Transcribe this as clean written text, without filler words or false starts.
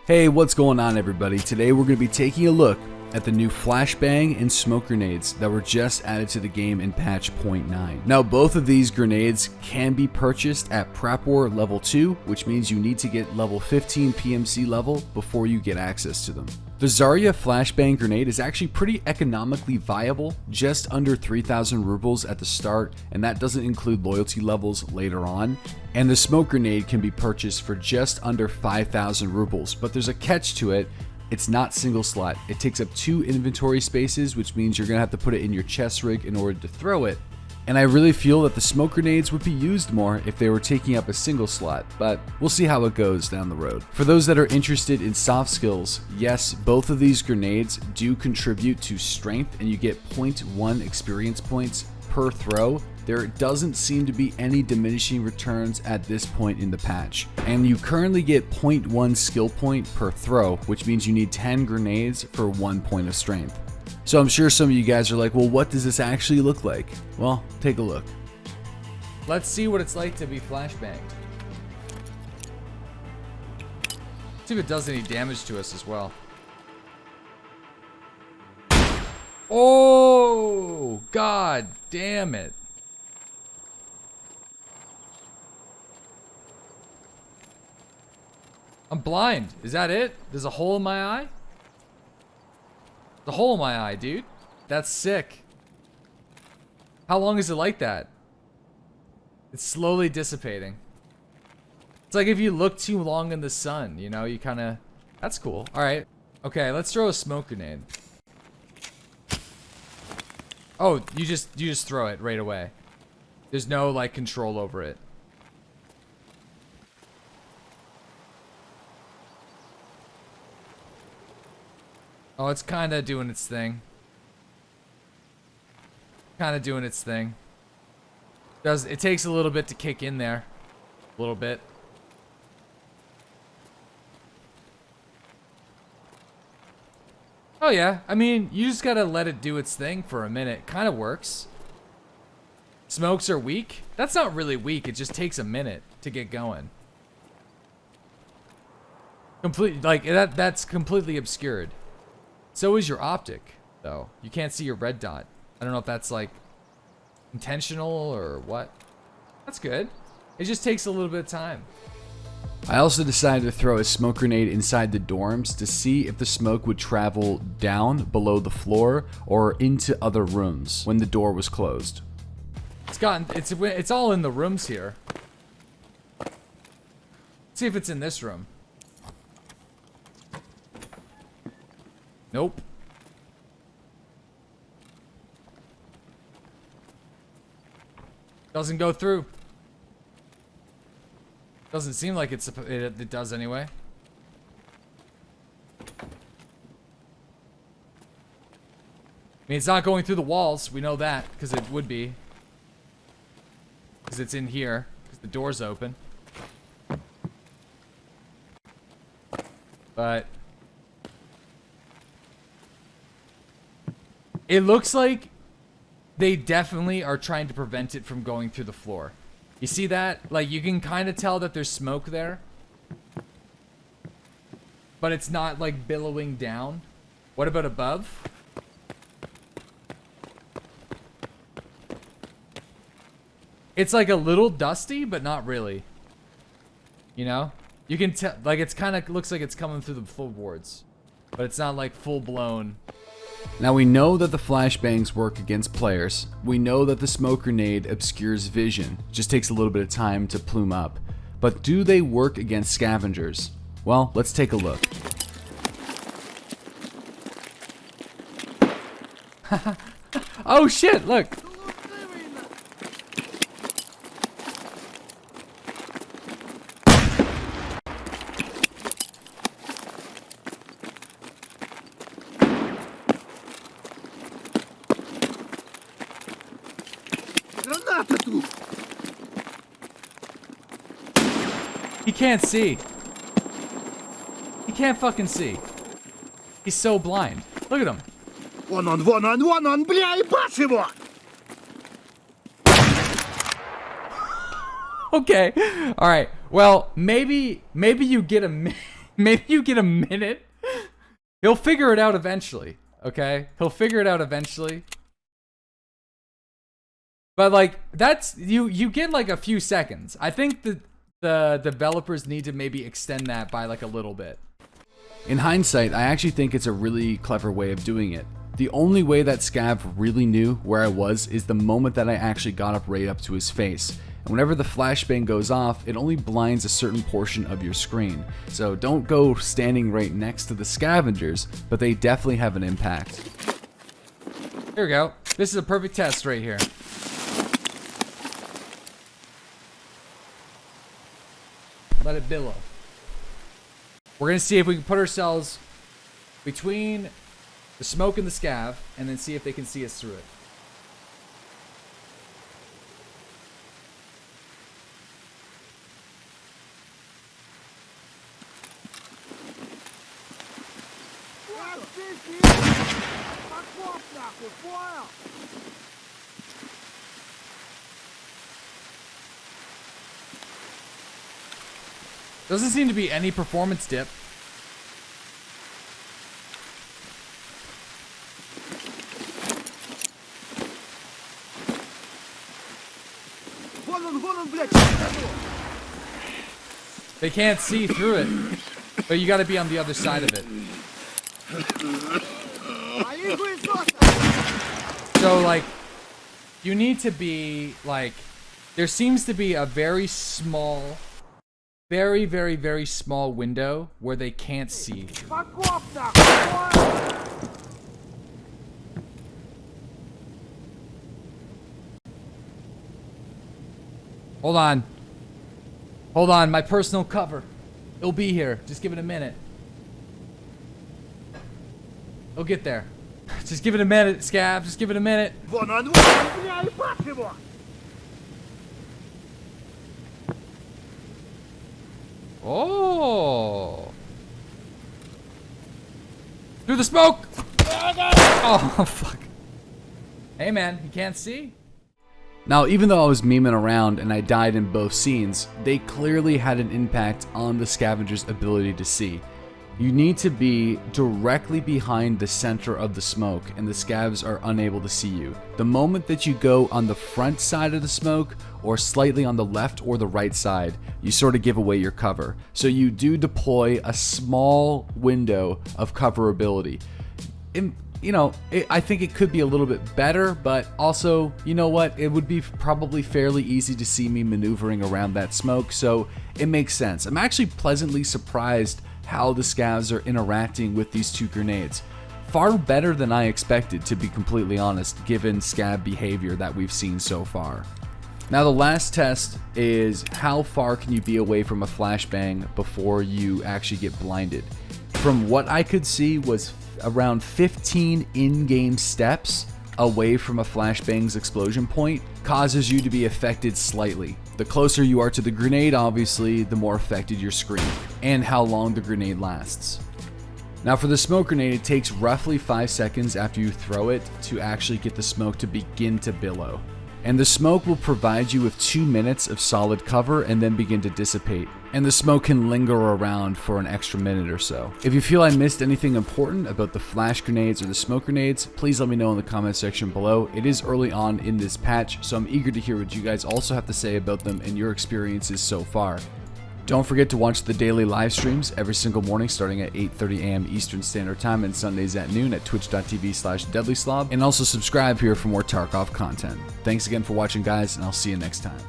Hey, what's going on everybody? Today we're going to be taking a look at the new flashbang and smoke grenades that were just added to the game in patch 0.9. Now both of these grenades can be purchased at Prapor level 2, which means you need to get level 15 PMC level before you get access to them. The Zarya flashbang grenade is actually pretty economically viable, just under 3,000 rubles at the start, and that doesn't include loyalty levels later on. And the smoke grenade can be purchased for just under 5,000 rubles, but there's a catch to it. It's not single slot. It takes up 2 inventory spaces, which means you're gonna have to put it in your chest rig in order to throw it. And I really feel that the smoke grenades would be used more if they were taking up a single slot, but we'll see how it goes down the road. For those that are interested in soft skills, yes, both of these grenades do contribute to strength, and you get 0.1 experience points per throw. There doesn't seem to be any diminishing returns at this point in the patch. And you currently get 0.1 skill point per throw, which means you need 10 grenades for 1 point of strength. So I'm sure some of you guys are like, well, what does this actually look like? Well, take a look. Let's see what it's like to be flashbanged. See if it does any damage to us as well. Oh, god damn it. I'm blind. Is that it? There's a hole in my eye? The hole in my eye, dude. That's sick. How long is it like that? It's slowly dissipating. It's like if you look too long in the sun, you know, you kind of... That's cool. Alright. Okay, let's throw a smoke grenade. Oh, you just throw it right away. There's no, like, control over it. Oh, it's kind of doing its thing. Kind of doing its thing. It takes a little bit to kick in there. A little bit. Oh yeah, I mean, you just gotta let it do its thing for a minute. Kind of works. Smokes are weak? That's not really weak, it just takes a minute to get going. That's completely obscured. So is your optic, though. You can't see your red dot. I don't know if that's, like, intentional or what. That's good. It just takes a little bit of time. I also decided to throw a smoke grenade inside the dorms to see if the smoke would travel down below the floor or into other rooms when the door was closed. It's all in the rooms here. Let's see if it's in this room. Nope. Doesn't go through. Doesn't seem like it does anyway. I mean, it's not going through the walls. We know that because it would be. Because it's in here. Because the door's open. But it looks like they definitely are trying to prevent it from going through the floor. You see that? Like, you can kind of tell that there's smoke there. But it's not, like, billowing down. What about above? It's, like, a little dusty, but not really. You know? You can tell, like, it's kind of looks like it's coming through the floorboards. But it's not, like, full-blown. Now we know that the flashbangs work against players. We know that the smoke grenade obscures vision. It just takes a little bit of time to plume up. But do they work against scavengers? Well, let's take a look. Oh shit, look! He can't see. He can't fucking see. He's so blind. Look at him. Вон он, бля, ебашь его! Okay. All right. Well, maybe you get a Maybe you get a minute. He'll figure it out eventually, okay? He'll figure it out eventually. But like, that's, you get like a few seconds. I think that the developers need to maybe extend that by like a little bit. In hindsight, I actually think it's a really clever way of doing it. The only way that Scav really knew where I was is the moment that I actually got up right up to his face. And whenever the flashbang goes off, it only blinds a certain portion of your screen. So don't go standing right next to the scavengers, but they definitely have an impact. Here we go. This is a perfect test right here. Let it billow. We're gonna see if we can put ourselves between the smoke and the scav, and then see if they can see us through it. Doesn't seem to be any performance dip. They can't see through it, but you gotta be on the other side of it. So like, you need to be like, there seems to be a very small, very, very, very small window where they can't see. Hold on. Hold on, my personal cover. It'll be here. Just give it a minute. It'll get there. Just give it a minute, Scav. Just give it a minute. Oh. Through the smoke. Oh, fuck. Hey, man. You can't see? Now, even though I was memeing around and I died in both scenes, they clearly had an impact on the scavenger's ability to see. You need to be directly behind the center of the smoke and the scavs are unable to see you. The moment that you go on the front side of the smoke or slightly on the left or the right side, you sort of give away your cover. So you do deploy a small window of coverability. You know, I think it could be a little bit better, but also, you know what? It would be probably fairly easy to see me maneuvering around that smoke, so it makes sense. I'm actually pleasantly surprised how the scavs are interacting with these two grenades. Far better than I expected, to be completely honest, given scav behavior that we've seen so far. Now the last test is how far can you be away from a flashbang before you actually get blinded. From what I could see was around 15 in-game steps away from a flashbang's explosion point causes you to be affected slightly. The closer you are to the grenade, obviously, the more affected your screen and how long the grenade lasts. Now for the smoke grenade, it takes roughly 5 seconds after you throw it to actually get the smoke to begin to billow. And the smoke will provide you with 2 minutes of solid cover and then begin to dissipate. And the smoke can linger around for an extra minute or so. If you feel I missed anything important about the flash grenades or the smoke grenades, please let me know in the comment section below. It is early on in this patch, so I'm eager to hear what you guys also have to say about them and your experiences so far. Don't forget to watch the daily live streams every single morning starting at 8:30 a.m. Eastern Standard Time and Sundays at noon at twitch.tv/DeadlySlob, and also subscribe here for more Tarkov content. Thanks again for watching, guys, and I'll see you next time.